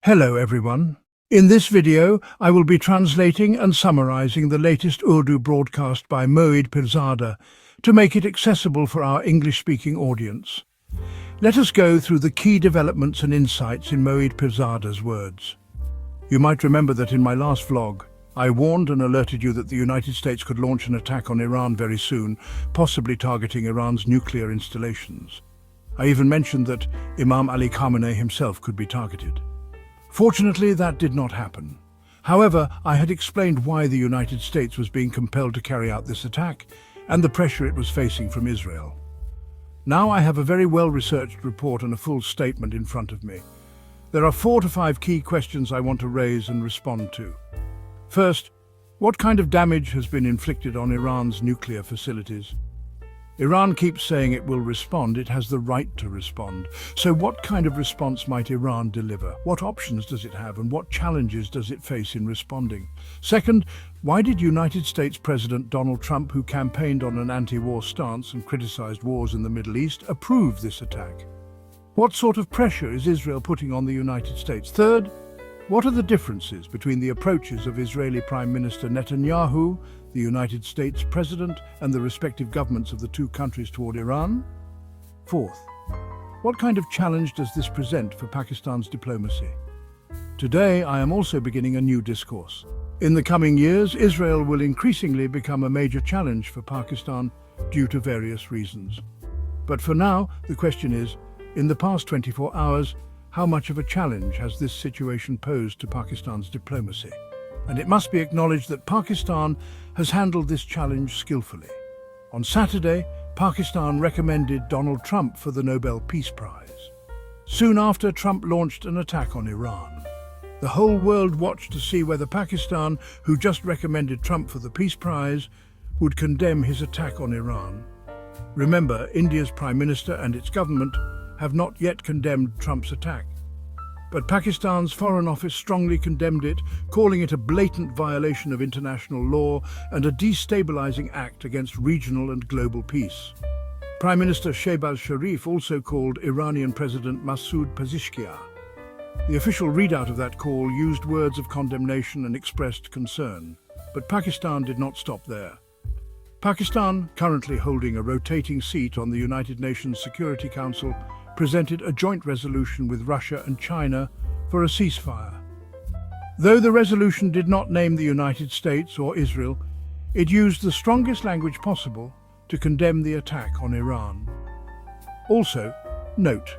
Hello everyone. In this video, I will be translating and summarizing the latest Urdu broadcast by Moeed Pirzada to make it accessible for our English-speaking audience. Let us go through the key developments and insights in Moeed Pirzada's words. You might remember that in my last vlog, I warned and alerted you that the United States could launch an attack on Iran very soon, possibly targeting Iran's nuclear installations. I even mentioned that Imam Ali Khamenei himself could be targeted. Fortunately, that did not happen. However, I had explained why the United States was being compelled to carry out this attack and the pressure it was facing from Israel. Now I have a very well-researched report and a full statement in front of me. There are 4 to 5 key questions I want to raise and respond to. First, what kind of damage has been inflicted on Iran's nuclear facilities? Iran keeps saying it will respond. It has the right to respond. So what kind of response might Iran deliver? What options does it have and what challenges does it face in responding? Second, why did United States President Donald Trump, who campaigned on an anti-war stance and criticized wars in the Middle East, approve this attack? What sort of pressure is Israel putting on the United States? Third, what are the differences between the approaches of Israeli Prime Minister Netanyahu, the United States President, and the respective governments of the two countries toward Iran? Fourth, what kind of challenge does this present for Pakistan's diplomacy? Today, I am also beginning a new discourse. In the coming years, Israel will increasingly become a major challenge for Pakistan due to various reasons. But for now, the question is, in the past 24 hours, how much of a challenge has this situation posed to Pakistan's diplomacy? And it must be acknowledged that Pakistan has handled this challenge skillfully. On Saturday, Pakistan recommended Donald Trump for the Nobel Peace Prize. Soon after, Trump launched an attack on Iran. The whole world watched to see whether Pakistan, who just recommended Trump for the Peace Prize, would condemn his attack on Iran. Remember, India's Prime Minister and its government have not yet condemned Trump's attack. But Pakistan's Foreign Office strongly condemned it, calling it a blatant violation of international law and a destabilizing act against regional and global peace. Prime Minister Shahbaz Sharif also called Iranian President Moeed Pirzada. The official readout of that call used words of condemnation and expressed concern. But Pakistan did not stop there. Pakistan, currently holding a rotating seat on the United Nations Security Council, presented a joint resolution with Russia and China for a ceasefire. Though the resolution did not name the United States or Israel, it used the strongest language possible to condemn the attack on Iran. Also, note,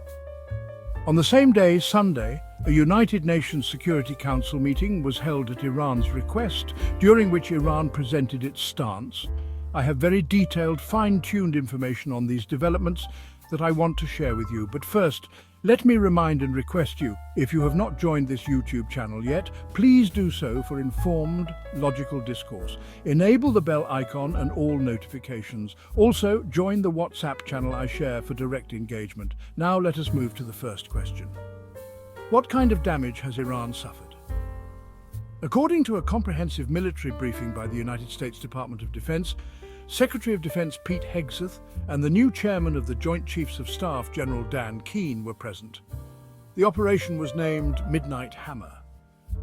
on the same day, Sunday, a United Nations Security Council meeting was held at Iran's request, during which Iran presented its stance. I have very detailed, fine-tuned information on these developments that I want to share with you. But first, let me remind and request you, if you have not joined this YouTube channel yet, please do so for informed, logical discourse. Enable the bell icon and all notifications. Also, join the WhatsApp channel I share for direct engagement. Now let us move to the first question. What kind of damage has Iran suffered? According to a comprehensive military briefing by the United States Department of Defense, Secretary of Defense Pete Hegseth and the new chairman of the Joint Chiefs of Staff, General Dan Keane, were present. The operation was named Midnight Hammer.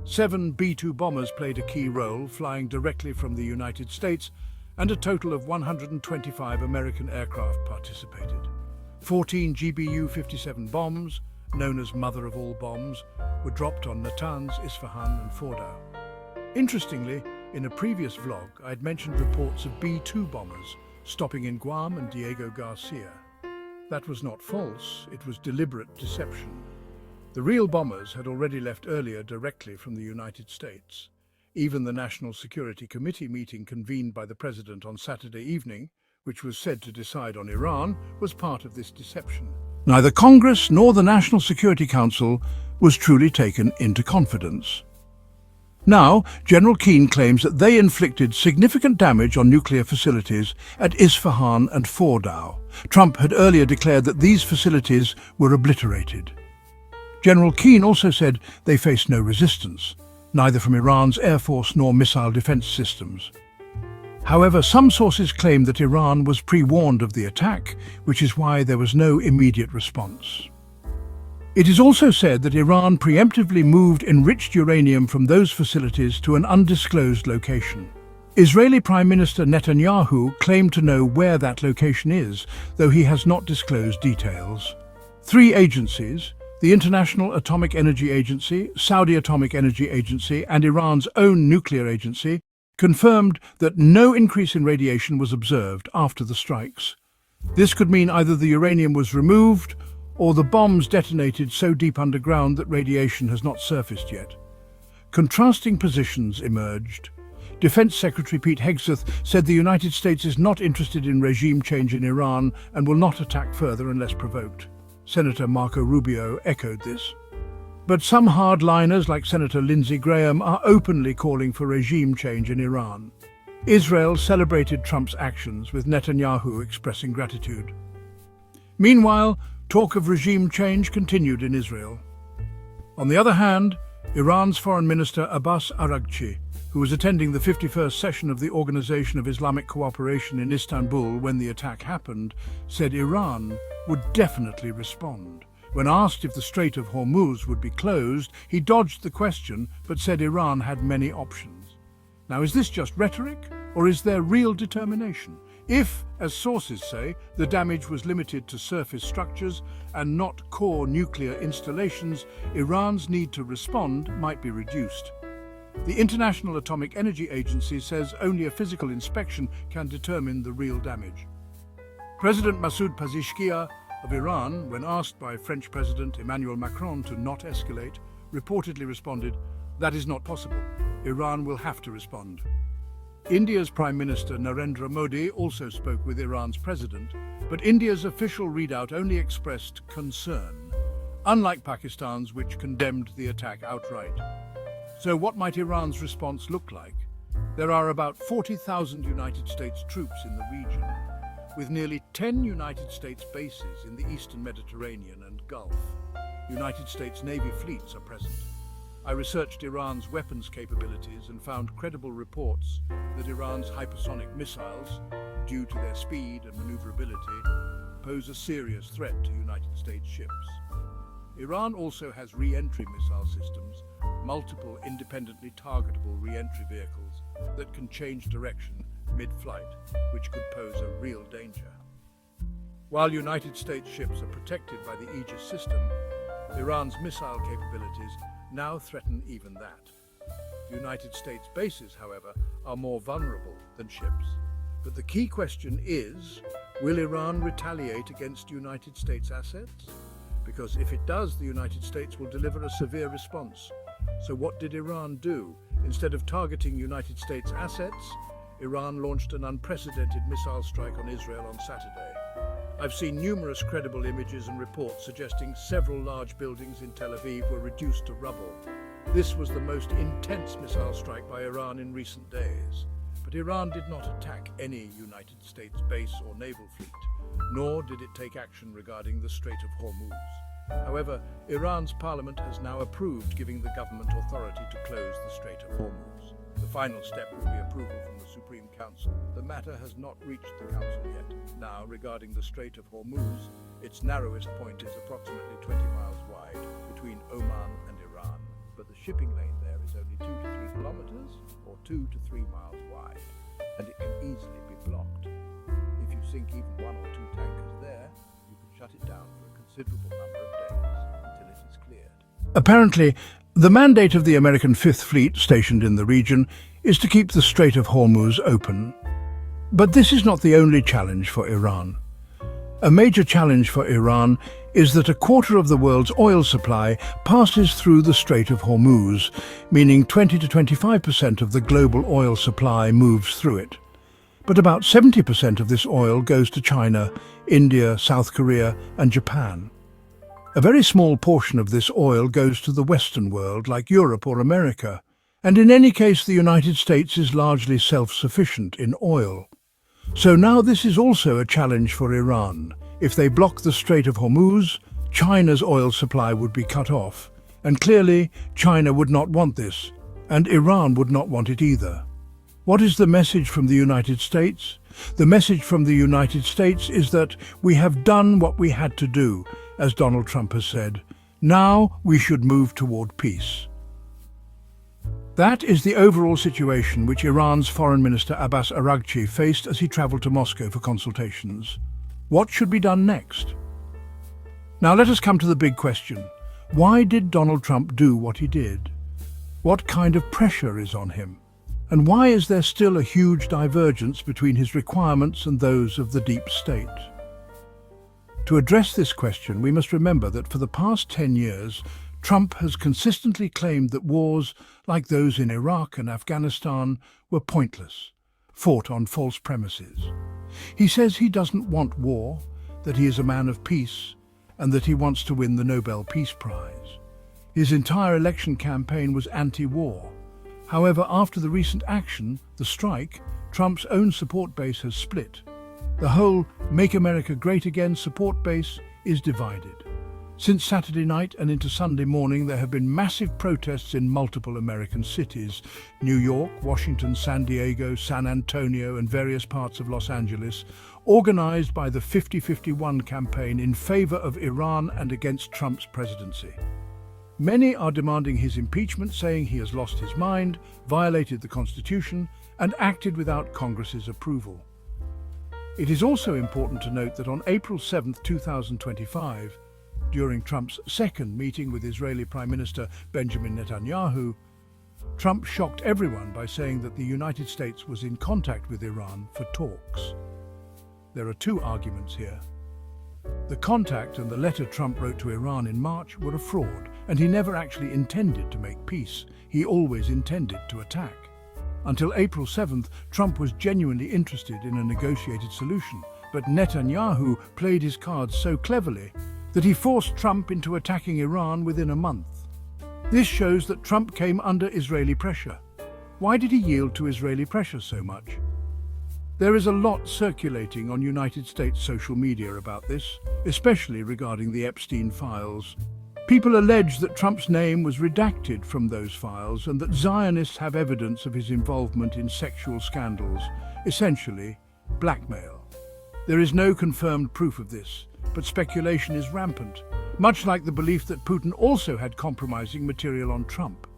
7 B-2 bombers played a key role, flying directly from the United States, and a total of 125 American aircraft participated. 14 GBU-57 bombs, known as Mother of All Bombs, were dropped on Natanz, Isfahan and Fordow. Interestingly, in a previous vlog, I had mentioned reports of B-2 bombers stopping in Guam and Diego Garcia. That was not false, it was deliberate deception. The real bombers had already left earlier directly from the United States. Even the National Security Committee meeting convened by the President on Saturday evening, which was said to decide on Iran, was part of this deception. Neither Congress nor the National Security Council was truly taken into confidence. Now, General Keane claims that they inflicted significant damage on nuclear facilities at Isfahan and Fordow. Trump had earlier declared that these facilities were obliterated. General Keane also said they faced no resistance, neither from Iran's air force nor missile defense systems. However, some sources claim that Iran was pre-warned of the attack, which is why there was no immediate response. It is also said that Iran preemptively moved enriched uranium from those facilities to an undisclosed location. Israeli Prime Minister Netanyahu claimed to know where that location is, though he has not disclosed details. 3 agencies, the International Atomic Energy Agency, Saudi Atomic Energy Agency, and Iran's own nuclear agency, confirmed that no increase in radiation was observed after the strikes. This could mean either the uranium was removed or the bombs detonated so deep underground that radiation has not surfaced yet. Contrasting positions emerged. Defense Secretary Pete Hegseth said the United States is not interested in regime change in Iran and will not attack further unless provoked. Senator Marco Rubio echoed this. But some hardliners like Senator Lindsey Graham are openly calling for regime change in Iran. Israel celebrated Trump's actions, with Netanyahu expressing gratitude. Meanwhile, talk of regime change continued in Israel. On the other hand, Iran's Foreign Minister Abbas Araghchi, who was attending the 51st session of the Organization of Islamic Cooperation in Istanbul when the attack happened, said Iran would definitely respond. When asked if the Strait of Hormuz would be closed, he dodged the question but said Iran had many options. Now, is this just rhetoric, or is there real determination? If, as sources say, the damage was limited to surface structures and not core nuclear installations, Iran's need to respond might be reduced. The International Atomic Energy Agency says only a physical inspection can determine the real damage. President Masoud Pezeshkian of Iran, when asked by French President Emmanuel Macron to not escalate, reportedly responded, "That is not possible. Iran will have to respond." India's Prime Minister Narendra Modi also spoke with Iran's president, but India's official readout only expressed concern, unlike Pakistan's, which condemned the attack outright. So what might Iran's response look like? There are about 40,000 United States troops in the region, with nearly 10 United States bases in the eastern Mediterranean and Gulf. United States Navy fleets are present. I researched Iran's weapons capabilities and found credible reports that Iran's hypersonic missiles, due to their speed and maneuverability, pose a serious threat to United States ships. Iran also has re-entry missile systems, multiple independently targetable re-entry vehicles that can change direction mid-flight, which could pose a real danger. While United States ships are protected by the Aegis system, Iran's missile capabilities now threaten even that. United States bases, however, are more vulnerable than ships. But the key question is, will Iran retaliate against United States assets? Because if it does, the United States will deliver a severe response. So what did Iran do? Instead of targeting United States assets, Iran launched an unprecedented missile strike on Israel on Saturday. I've seen numerous credible images and reports suggesting several large buildings in Tel Aviv were reduced to rubble. This was the most intense missile strike by Iran in recent days. But Iran did not attack any United States base or naval fleet, nor did it take action regarding the Strait of Hormuz. However, Iran's parliament has now approved giving the government authority to close the Strait of Hormuz. The final step will be approval from the Supreme Council. The matter has not reached the Council yet. Now, regarding the Strait of Hormuz, its narrowest point is approximately 20 miles wide between Oman and Iran. But the shipping lane there is only 2 to 3 kilometers or 2 to 3 miles wide, and it can easily be blocked. If you sink even 1 or 2 tankers there, you can shut it down for a considerable number of days until it is cleared. Apparently, the mandate of the American Fifth Fleet stationed in the region is to keep the Strait of Hormuz open. But this is not the only challenge for Iran. A major challenge for Iran is that a quarter of the world's oil supply passes through the Strait of Hormuz, meaning 20 to 25% of the global oil supply moves through it. But about 70% of this oil goes to China, India, South Korea, and Japan. A very small portion of this oil goes to the Western world, like Europe or America, and in any case the United States is largely self-sufficient in oil. So now this is also a challenge for Iran. If they block the Strait of Hormuz, China's oil supply would be cut off, and clearly China would not want this, and Iran would not want it either. What is the message from the United States? The message from the United States is that we have done what we had to do, as Donald Trump has said. Now we should move toward peace. That is the overall situation which Iran's Foreign Minister Abbas Araghchi faced as he travelled to Moscow for consultations. What should be done next? Now let us come to the big question. Why did Donald Trump do what he did? What kind of pressure is on him? And why is there still a huge divergence between his requirements and those of the deep state? To address this question, we must remember that for the past 10 years, Trump has consistently claimed that wars like those in Iraq and Afghanistan were pointless, fought on false premises. He says he doesn't want war, that he is a man of peace, and that he wants to win the Nobel Peace Prize. His entire election campaign was anti-war. However, after the recent action, the strike, Trump's own support base has split. The whole Make America Great Again support base is divided. Since Saturday night and into Sunday morning, there have been massive protests in multiple American cities: New York, Washington, San Diego, San Antonio, and various parts of Los Angeles, organized by the 50-51 campaign in favor of Iran and against Trump's presidency. Many are demanding his impeachment, saying he has lost his mind, violated the Constitution, and acted without Congress's approval. It is also important to note that on April 7, 2025, during Trump's second meeting with Israeli Prime Minister Benjamin Netanyahu, Trump shocked everyone by saying that the United States was in contact with Iran for talks. There are two arguments here. The contact and the letter Trump wrote to Iran in March were a fraud, and he never actually intended to make peace. He always intended to attack. Until April 7th, Trump was genuinely interested in a negotiated solution, but Netanyahu played his cards so cleverly that he forced Trump into attacking Iran within a month. This shows that Trump came under Israeli pressure. Why did he yield to Israeli pressure so much? There is a lot circulating on United States social media about this, especially regarding the Epstein files. People allege that Trump's name was redacted from those files and that Zionists have evidence of his involvement in sexual scandals, essentially blackmail. There is no confirmed proof of this, but speculation is rampant, much like the belief that Putin also had compromising material on Trump.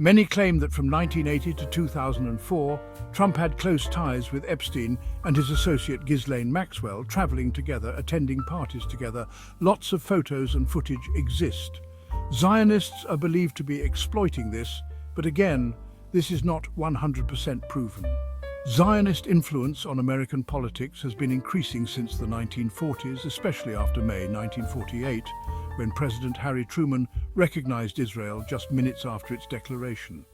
Many claim that from 1980 to 2004, Trump had close ties with Epstein and his associate Ghislaine Maxwell, traveling together, attending parties together. Lots of photos and footage exist. Zionists are believed to be exploiting this, but again, this is not 100% proven. Zionist influence on American politics has been increasing since the 1940s, especially after May 1948, when President Harry Truman recognized Israel just minutes after its declaration.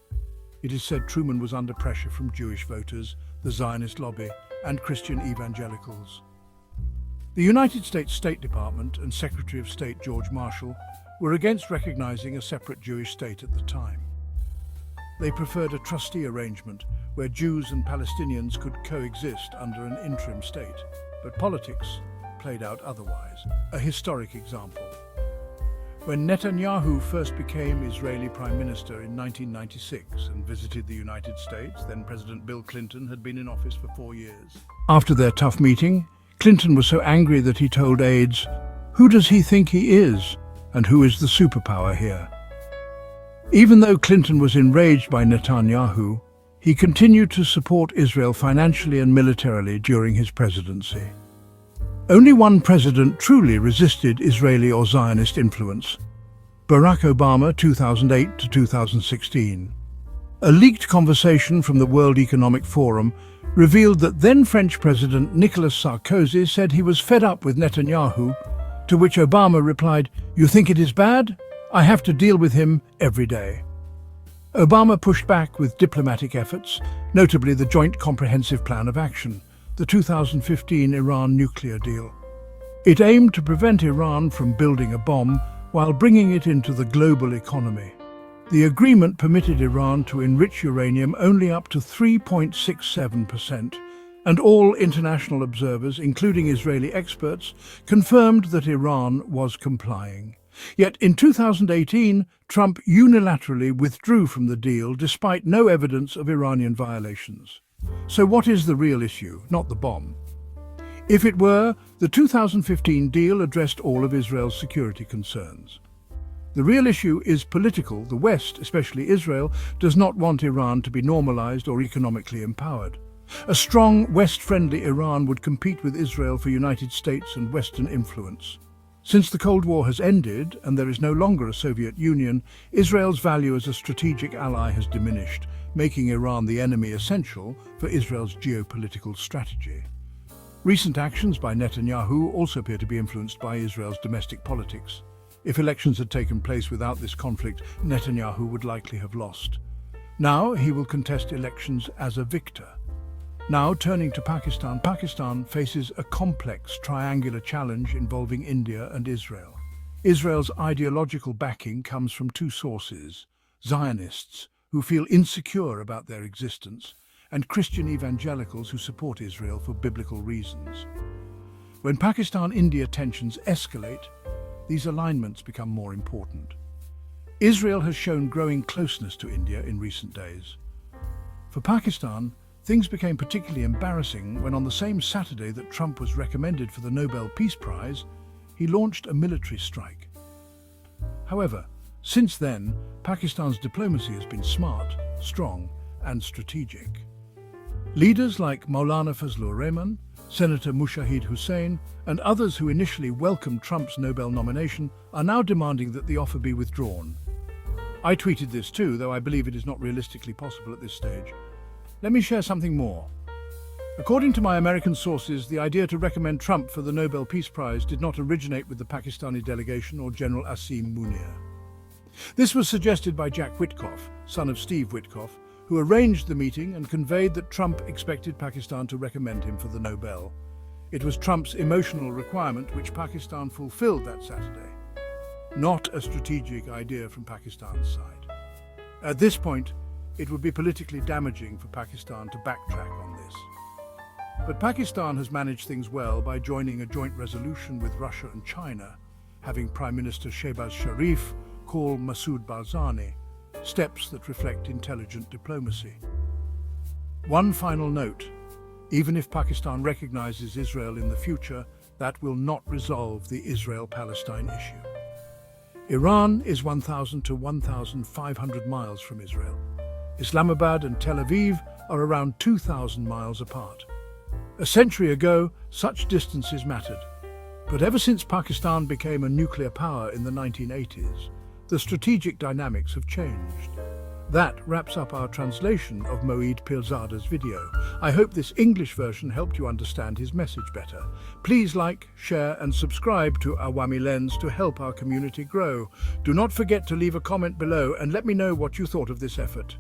It is said Truman was under pressure from Jewish voters, the Zionist lobby, and Christian evangelicals. The United States State Department and Secretary of State George Marshall were against recognizing a separate Jewish state at the time. They preferred a trustee arrangement where Jews and Palestinians could coexist under an interim state, but politics played out otherwise. A historic example. When Netanyahu first became Israeli Prime Minister in 1996 and visited the United States, then President Bill Clinton had been in office for 4 years. After their tough meeting, Clinton was so angry that he told aides, "Who does he think he is? And who is the superpower here?" Even though Clinton was enraged by Netanyahu, he continued to support Israel financially and militarily during his presidency. Only one president truly resisted Israeli or Zionist influence: Barack Obama, 2008 to 2016. A leaked conversation from the World Economic Forum revealed that then French President Nicolas Sarkozy said he was fed up with Netanyahu, to which Obama replied, "You think it is bad? I have to deal with him every day." Obama pushed back with diplomatic efforts, notably the Joint Comprehensive Plan of Action, the 2015 Iran nuclear deal. It aimed to prevent Iran from building a bomb while bringing it into the global economy. The agreement permitted Iran to enrich uranium only up to 3.67%, and all international observers, including Israeli experts, confirmed that Iran was complying. Yet in 2018, Trump unilaterally withdrew from the deal despite no evidence of Iranian violations. So what is the real issue, not the bomb? If it were, the 2015 deal addressed all of Israel's security concerns. The real issue is political. The West, especially Israel, does not want Iran to be normalized or economically empowered. A strong, West-friendly Iran would compete with Israel for United States and Western influence. Since the Cold War has ended and there is no longer a Soviet Union, Israel's value as a strategic ally has diminished, making Iran the enemy essential for Israel's geopolitical strategy. Recent actions by Netanyahu also appear to be influenced by Israel's domestic politics. If elections had taken place without this conflict, Netanyahu would likely have lost. Now he will contest elections as a victor. Now turning to Pakistan, Pakistan faces a complex triangular challenge involving India and Israel. Israel's ideological backing comes from two sources: Zionists, who feel insecure about their existence, and Christian evangelicals who support Israel for biblical reasons. When Pakistan-India tensions escalate, these alignments become more important. Israel has shown growing closeness to India in recent days. For Pakistan, things became particularly embarrassing when on the same Saturday that Trump was recommended for the Nobel Peace Prize, he launched a military strike. However, since then, Pakistan's diplomacy has been smart, strong, and strategic. Leaders like Maulana Fazlur Rahman, Senator Mushahid Hussain, and others who initially welcomed Trump's Nobel nomination are now demanding that the offer be withdrawn. I tweeted this too, though I believe it is not realistically possible at this stage. Let me share something more. According to my American sources, the idea to recommend Trump for the Nobel Peace Prize did not originate with the Pakistani delegation or General Asim Munir. This was suggested by Jack Witkoff, son of Steve Witkoff, who arranged the meeting and conveyed that Trump expected Pakistan to recommend him for the Nobel. It was Trump's emotional requirement which Pakistan fulfilled that Saturday, not a strategic idea from Pakistan's side. At this point, it would be politically damaging for Pakistan to backtrack on this. But Pakistan has managed things well by joining a joint resolution with Russia and China, having Prime Minister Shahbaz Sharif call Masood Barzani, steps that reflect intelligent diplomacy. One final note: even if Pakistan recognizes Israel in the future, that will not resolve the Israel-Palestine issue. Iran is 1,000 to 1,500 miles from Israel. Islamabad and Tel Aviv are around 2,000 miles apart. A century ago, such distances mattered. But ever since Pakistan became a nuclear power in the 1980s, the strategic dynamics have changed. That wraps up our translation of Moeed Pirzada's video. I hope this English version helped you understand his message better. Please like, share and subscribe to Awami Lens to help our community grow. Do not forget to leave a comment below and let me know what you thought of this effort.